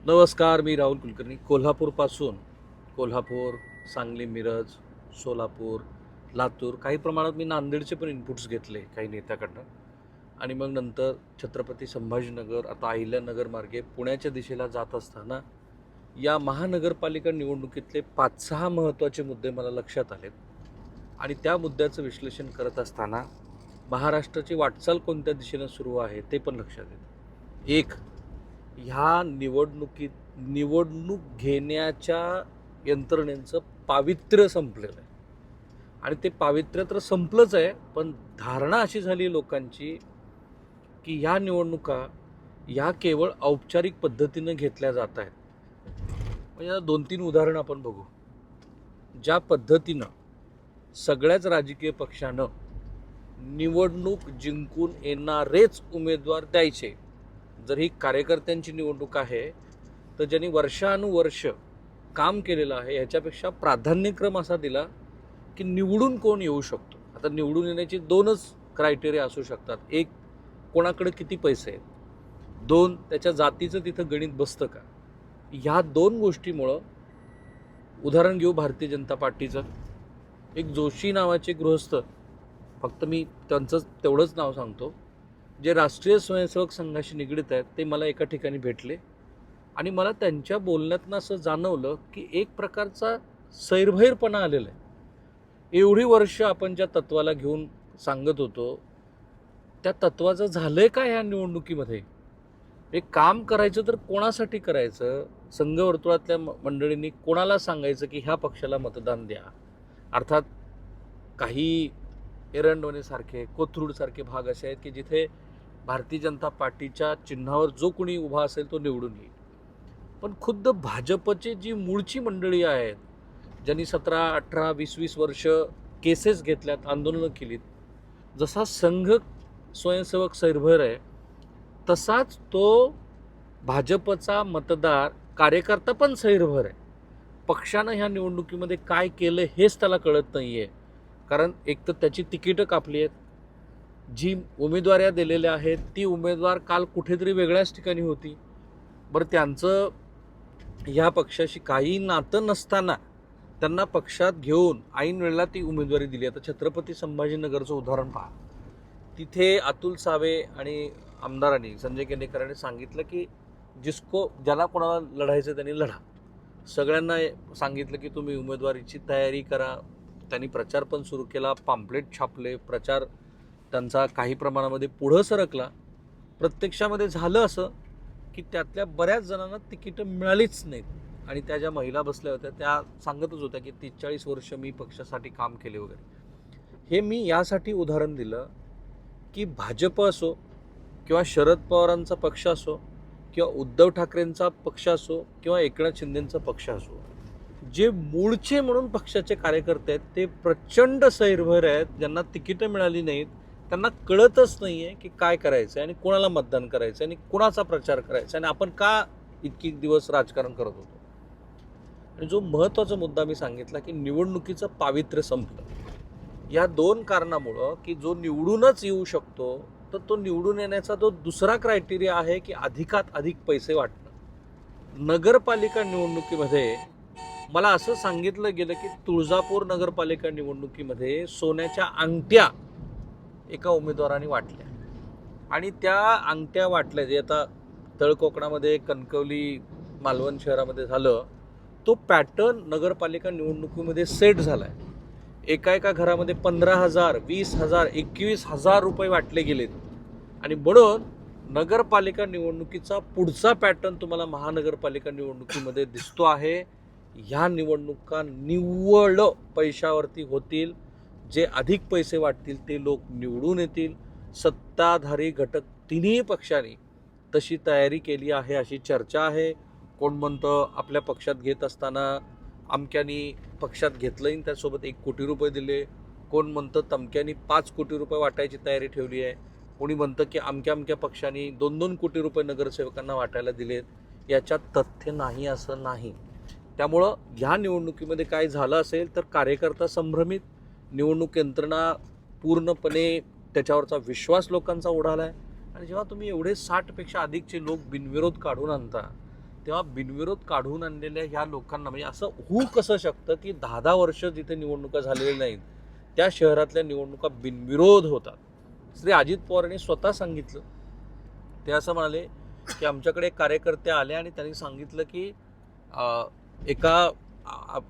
नमस्कार, मी राहुल कुलकर्णी. कोल्हापूरपासून कोल्हापूर, सांगली, मिरज, सोलापूर, लातूर, काही प्रमाणात मी नांदेडचे पण इनपुट्स घेतले काही नेत्याकडनं. आणि मग नंतर छत्रपती संभाजीनगर, आता अहिल्यानगर मार्गे पुण्याच्या दिशेला जात असताना या महानगरपालिका निवडणुकीतले 5-6 महत्त्वाचे मुद्दे मला लक्षात आलेत. आणि त्या मुद्द्याचं विश्लेषण करत असताना महाराष्ट्राची वाटचाल कोणत्या दिशेनं सुरू आहे ते पण लक्षात येतं. एक, ह्या निवडणूक घेण्याच्या यंत्रणेचं पावित्र्य संपलेलं आहे. आणि ते पावित्र्य तर संपलंच आहे, पण धारणा अशी झाली लोकांची की ह्या निवडणुका ह्या केवळ औपचारिक पद्धतीनं घेतल्या जात आहेत. म्हणजे 2-3 उदाहरणं आपण बघू. ज्या पद्धतीनं सगळ्याच राजकीय पक्षानं निवडणूक जिंकून येणारेच उमेदवार द्यायचे. जर ही कार्यकर्त्यांची निवडणूक आहे तर ज्यांनी वर्षानुवर्ष काम केलेलं आहे ह्याच्यापेक्षा प्राधान्यक्रम असा दिला की निवडून कोण येऊ शकतो. आता निवडून येण्याची 2च क्रायटेरिया असू शकतात. एक, कोणाकडे किती पैसे आहेत. 2, त्याच्या जातीचं तिथं गणित बसतं का. ह्या 2 गोष्टीमुळं, उदाहरण घेऊ भारतीय जनता पार्टीचं. एक जोशी नावाचे गृहस्थ, फक्त मी त्यांचं तेवढंच नाव सांगतो, जे राष्ट्रीय स्वयंसेवक संघाशी निगडीत आहेत, ते मला एका ठिकाणी भेटले. आणि मला त्यांच्या बोलण्यातनं असं जाणवलं की एक प्रकारचा सैरभैरपणा आलेला आहे. एवढी वर्ष आपण ज्या तत्वाला घेऊन सांगत होतो त्या तत्वाचं झालंय का ह्या निवडणुकीमध्ये. एक काम करायचं तर कोणासाठी करायचं. संघवर्तुळातल्या मंडळींनी कोणाला सांगायचं की ह्या पक्षाला मतदान द्या. अर्थात काही एरंडवणेसारखे, कोथरूडसारखे भाग असे आहेत की जिथे भारतीय जनता पार्टीच्या चिन्हावर जो कोणी उभा असेल तो निवडून येईल. पण खुद्द भाजपची जी मूळची मंडळी आहेत, ज्यांनी 17, 18, 20 वर्ष केसेस घेतल्यात, आंदोलनं केलीत, जसा संघ स्वयंसेवक सैरभैर आहे तसाच तो भाजपचा मतदार कार्यकर्ता पण सैरभैर आहे. पक्षानं ह्या निवडणुकीमध्ये काय केलं हेच त्याला कळत नाही आहे. कारण एक तर त्याची तिकीटं कापली आहेत. जी उमेदवाऱ्या दिलेल्या आहेत ती उमेदवार काल कुठेतरी वेगळ्याच ठिकाणी होती. बरं, त्यांचं ह्या पक्षाशी काही नातं नसताना त्यांना पक्षात घेऊन ऐन वेळेला ती उमेदवारी दिली. आता छत्रपती संभाजीनगरचं उदाहरण पहा. तिथे अतुल सावे आणि आमदारांनी, संजय केनेकरांनी सांगितलं की ज्याला कोणाला लढायचं त्यांनी लढा. सगळ्यांना सांगितलं की तुम्ही उमेदवारीची तयारी करा. त्यांनी प्रचार पण सुरू केला, पॅम्पलेट छापले, प्रचार त्यांचा काही प्रमाणामध्ये पुढं सरकला. प्रत्यक्षामध्ये झालं असं की त्यातल्या बऱ्याच जणांना तिकीटं मिळालीच नाहीत. आणि त्या ज्या महिला बसल्या होत्या त्या सांगतच होत्या की 30-40 वर्ष मी पक्षासाठी काम केले वगैरे. हे मी यासाठी उदाहरण दिलं की भाजप असो किंवा शरद पवारांचा पक्ष असो किंवा उद्धव ठाकरेंचा पक्ष असो किंवा एकनाथ शिंदेंचा पक्ष असो, जे मूळचे म्हणून पक्षाचे कार्यकर्ते आहेत ते प्रचंड सैरभैर आहेत. ज्यांना तिकीटं मिळाली नाहीत, त्यांना कळतच नाही आहे की काय करायचं आहे आणि कोणाला मतदान करायचं आणि कोणाचा प्रचार करायचा आणि आपण का इतकी दिवस राजकारण करत होतो. आणि जो महत्त्वाचा मुद्दा मी सांगितला की निवडणुकीचं पावित्र्य संपलं. या 2 कारणामुळं की जो निवडूनच येऊ शकतो तर तो निवडून येण्याचा तो दुसरा क्रायटेरिया आहे की अधिकात अधिक पैसे वाटणं. नगरपालिका निवडणुकीमध्ये मला असं सांगितलं गेलं की तुळजापूर नगरपालिका निवडणुकीमध्ये सोन्याच्या अंगठ्या एका उमेदवाराने वाटल्या. आणि त्या अंगठ्या वाटल्या जे आता तळकोकणामध्ये, कणकवली, मालवण शहरामध्ये झालं, तो पॅटर्न नगरपालिका निवडणुकीमध्ये सेट झाला आहे. एका घरामध्ये 15,000, 20,000, 21,000 रुपये वाटले गेलेत. आणि म्हणून नगरपालिका निवडणुकीचा पुढचा पॅटर्न तुम्हाला महानगरपालिका निवडणुकीमध्ये दिसतो आहे. ह्या निवडणुका निव्वळ पैशावरती होतील. जे अधिक पैसे वाटतील ते लोक निवडून येतील. सत्ताधारी घटक तिन्ही पक्षांनी तशी तयारी केली आहे अशी चर्चा आहे. कोण म्हणतं आपल्या पक्षात घेत असताना अमक्यानी पक्षात घेतलं, त्यासोबत 1 कोटी रुपये दिले. कोण म्हणतं तमक्यानी 5 कोटी रुपये वाटायची तयारी ठेवली आहे. कोणी म्हणतं की अमक्या पक्षांनी 2-2 कोटी रुपये नगरसेवकांना वाटायला दिलेत. याच्यात तथ्य नाही असं नाही. त्यामुळं ह्या निवडणुकीमध्ये काय झालं असेल तर कार्यकर्ता संभ्रमित, निवडणूक यंत्रणा पूर्णपणे त्याच्यावरचा विश्वास लोकांचा उडाला आहे. आणि जेव्हा तुम्ही एवढे 60पेक्षा अधिकचे लोक बिनविरोध काढून आणता तेव्हा बिनविरोध काढून आणलेल्या ह्या लोकांना म्हणजे असं होऊ कसं शकतं की 10-10 वर्ष जिथे निवडणुका झालेल्या नाहीत त्या शहरातल्या निवडणुका बिनविरोध होतात. श्री अजित पवारांनी स्वतः सांगितलं, ते असं म्हणाले की आमच्याकडे कार्यकर्ते आले आणि त्यांनी सांगितलं की एका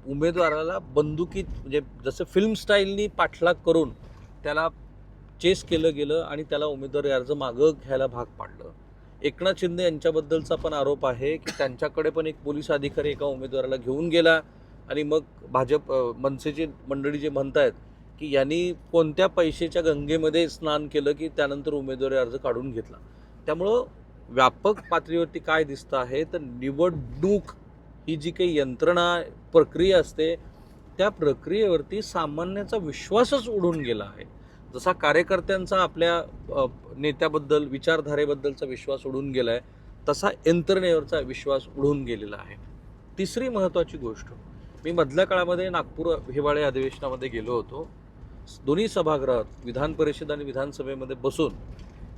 उमेदवाराला बंदुकीत म्हणजे जसं फिल्म स्टाईलनी पाठलाग करून त्याला चेस केलं गेलं आणि त्याला उमेदवारी अर्ज मागं घ्यायला भाग पाडलं. एकनाथ शिंदे यांच्याबद्दलचा पण आरोप आहे की त्यांच्याकडे पण एक पोलीस अधिकारी एका उमेदवाराला घेऊन गेला आणि मग भाजप मनसेची मंडळी जे म्हणतायत की यांनी कोणत्या पैशाच्या गंगेमध्ये स्नान केलं की त्यानंतर उमेदवारी अर्ज काढून घेतला. त्यामुळं व्यापक पातळीवरती काय दिसतं आहे तर निवडणूक ही जी काही यंत्रणा प्रक्रिया असते त्या प्रक्रियेवरती सामान्याचा विश्वासच उडून गेला आहे. जसा कार्यकर्त्यांचा आपल्या नेत्याबद्दल विचारधारेबद्दलचा विश्वास उडून गेला आहे तसा यंत्रणेवरचा विश्वास उडून गेलेला आहे. तिसरी महत्त्वाची गोष्ट, मी मधल्या काळामध्ये नागपूर हिवाळी अधिवेशनामध्ये गेलो होतो. दोन्ही सभागृहात विधान परिषद आणि विधानसभेमध्ये बसून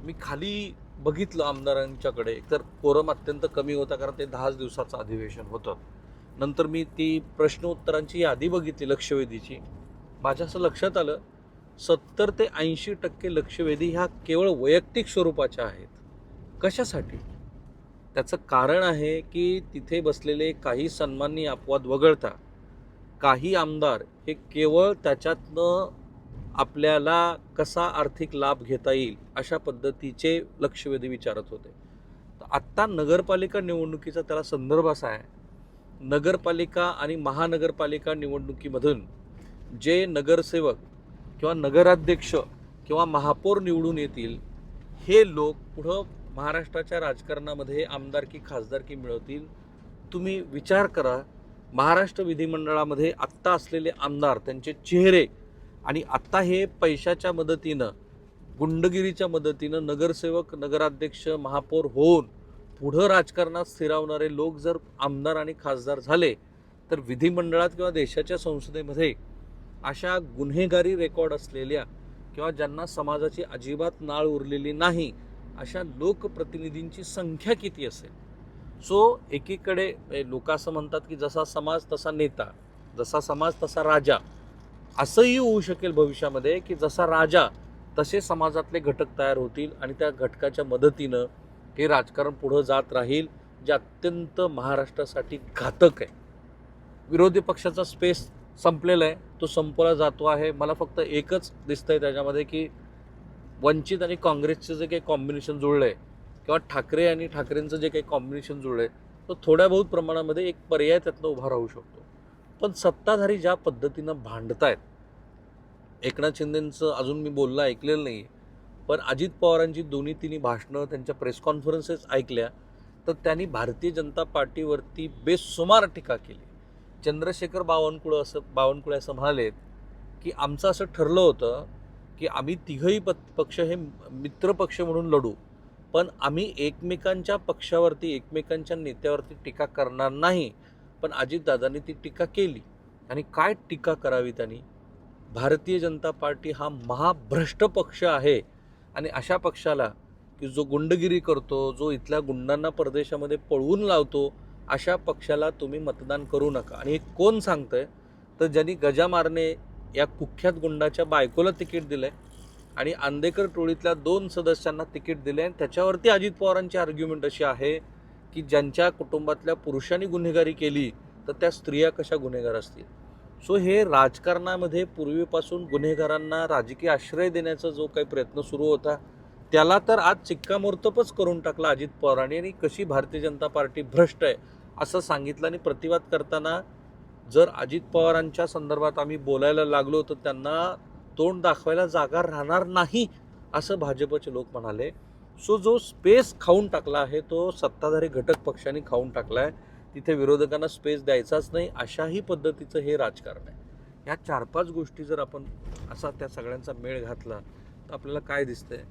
मी खाली बघितलं आमदारांच्याकडे. एकतर कोरम अत्यंत कमी होता कारण ते 10 दिवसाचं अधिवेशन होतं. नंतर मी ती प्रश्न उत्तरांची यादी बघितली लक्षवेधीची. माझ्या असं लक्षात आलं 70 ते 80% लक्षवेधी ह्या केवळ वैयक्तिक स्वरूपाच्या आहेत. कशासाठी? त्याचं कारण आहे की तिथे बसलेले काही सन्माननीय अपवाद वगळता काही आमदार हे केवळ त्याच्यातनं आपल्याला कसा आर्थिक लाभ घेता येईल अशा पद्धतीचे लक्षवेधी विचारत होते. तर आत्ता नगरपालिका निवडणुकीचा त्याला संदर्भ असा आहे, नगरपालिका आणि महानगरपालिका निवडणुकीमधून जे नगरसेवक किंवा नगराध्यक्ष किंवा महापौर निवडून येतील हे लोक पुढं महाराष्ट्राच्या राजकारणामध्ये आमदारकी खासदारकी मिळवतील. तुम्ही विचार करा, महाराष्ट्र विधिमंडळामध्ये आत्ता असलेले आमदार त्यांचे चेहरे आणि आत्ता हे पैशाच्या मदतीनं गुंडगिरीच्या मदतीनं नगरसेवक नगराध्यक्ष महापौर होऊन पुढं राजकारणात स्थिरावणारे लोक जर आमदार आणि खासदार झाले तर विधिमंडळात किंवा देशाच्या संसदेमध्ये अशा गुन्हेगारी रेकॉर्ड असलेल्या किंवा ज्यांना समाजाची अजिबात नाळ उरलेली नाही अशा लोकप्रतिनिधींची संख्या किती असेल. सो एकीकडे लोक असं म्हणतात की जसा समाज तसा नेता, जसा समाज तसा राजा. असंही होऊ शकेल भविष्यामध्ये की जसा राजा तसे समाजातले घटक तयार होतील आणि त्या घटकाच्या मदतीनं हे राजकारण पुढं जात राहील, जे अत्यंत महाराष्ट्रासाठी घातक आहे. विरोधी पक्षाचा स्पेस संपलेला आहे, तो संपला जातो आहे. मला फक्त एकच दिसतंय त्याच्यामध्ये की वंचित आणि काँग्रेसचं जे काही कॉम्बिनेशन जुळलं आहे किंवा ठाकरे आणि ठाकरेंचं जे काही कॉम्बिनेशन जुळलं आहे तो थोड्या बहुत प्रमाणामध्ये एक पर्याय त्यातनं उभा राहू शकतो. पण सत्ताधारी ज्या पद्धतीनं भांडतायत, एकनाथ शिंदेंचं अजून मी बोलणं ऐकलेलं नाही आहे, पण अजित पवारांची दोन्ही तिन्ही भाषणं त्यांच्या प्रेस कॉन्फरन्सेस ऐकल्या तर त्यांनी भारतीय जनता पार्टीवरती बेसुमार टीका केली. चंद्रशेखर बावनकुळे असं म्हणालेत की आमचं असं ठरलं होतं की आम्ही तिघही पक्ष हे मित्रपक्ष म्हणून लढू, पण आम्ही एकमेकांच्या पक्षावरती एकमेकांच्या नेत्यावरती टीका करणार नाही. पण अजितदादांनी ती टीका केली. आणि काय टीका करावी त्यांनी? भारतीय जनता पार्टी हा महाभ्रष्ट पक्ष आहे आणि अशा पक्षाला की जो गुंडगिरी करतो, जो इथल्या गुंडांना परदेशामध्ये पळवून लावतो, अशा पक्षाला तुम्ही मतदान करू नका. आणि हे कोण सांगतंय? तर ज्यांनी गजा मारणे या कुख्यात गुंडाच्या बायकोला तिकीट दिलंय आणि आंदेकर टोळीतल्या 2 सदस्यांना तिकीट दिले. आणि त्याच्यावरती अजित पवारांची आर्ग्युमेंट अशी आहे की ज्यांच्या कुटुंबातल्या पुरुषांनी गुन्हेगारी केली तर त्या स्त्रिया कशा गुन्हेगार असतील. सो हे राजकारणामध्ये पूर्वीपासून गुन्हेगारांना राजकीय आश्रय देण्याचा जो काही प्रयत्न सुरू होता त्याला तर आज शिक्कामोर्तबच करून टाकला अजित पवारांनी. आणि कशी भारतीय जनता पार्टी भ्रष्ट आहे असं सांगितलं. आणि प्रतिवाद करताना जर अजित पवारांच्या संदर्भात आम्ही बोलायला लागलो तर त्यांना तोंड दाखवायला जागा राहणार नाही असं भाजपचे लोक म्हणाले. सो जो स्पेस खाऊन टाकला आहे तो सत्ताधारी घटक पक्षांनी खाऊन टाकला आहे. तिथे विरोधकांना स्पेस द्यायचाच नाही अशाही पद्धतीचं हे राजकारण आहे. ह्या 4-5 गोष्टी जर आपण असा त्या सगळ्यांचा मेळ घातला तर आपल्याला काय दिसतंय?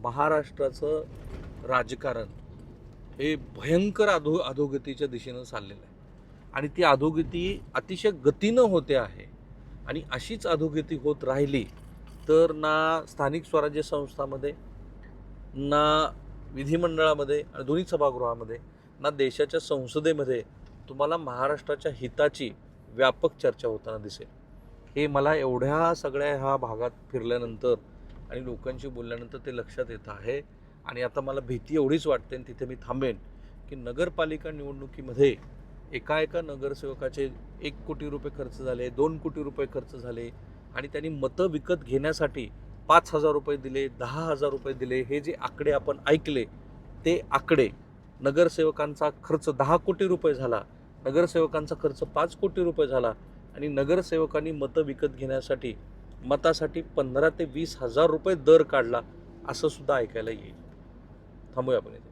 महाराष्ट्राचं राजकारण हे भयंकर अधोगतीच्या दिशेनं चाललेलं आहे आणि ती अधोगती अतिशय गतीनं होते आहे. आणि अशीच अधोगती होत राहिली तर ना स्थानिक स्वराज्य संस्थांमध्ये, ना विधिमंडळामध्ये आणि दोन्ही सभागृहामध्ये ना देशाच्या संसदेमध्ये तुम्हाला महाराष्ट्राच्या हिताची व्यापक चर्चा होताना दिसेल. हे मला एवढ्या सगळ्या ह्या भागात फिरल्यानंतर आणि लोकांशी बोलल्यानंतर ते लक्षात येतं आहे. आणि आता मला भीती एवढीच वाटते, आणि तिथे मी थांबेन, की नगरपालिका निवडणुकीमध्ये एका नगरसेवकाचे 1 कोटी रुपये खर्च झाले, 2 कोटी रुपये खर्च झाले, आणि त्यांनी मतं विकत घेण्यासाठी 5,000 रुपये दिले, 10,000 रुपये दिले. हे जे आकडे आपण ऐकले, ते आकडे नगरसेवकांचा खर्च 10 कोटी रुपये झाला, नगरसेवकांचा खर्च 5 कोटी रुपये झाला, आणि नगरसेवकांनी मतं विकत घेण्यासाठी मतासाठी 15,000 ते 20,000 रुपये दर काढला, असं सुद्धा ऐकायला येईल. थांबूया आपण इथे.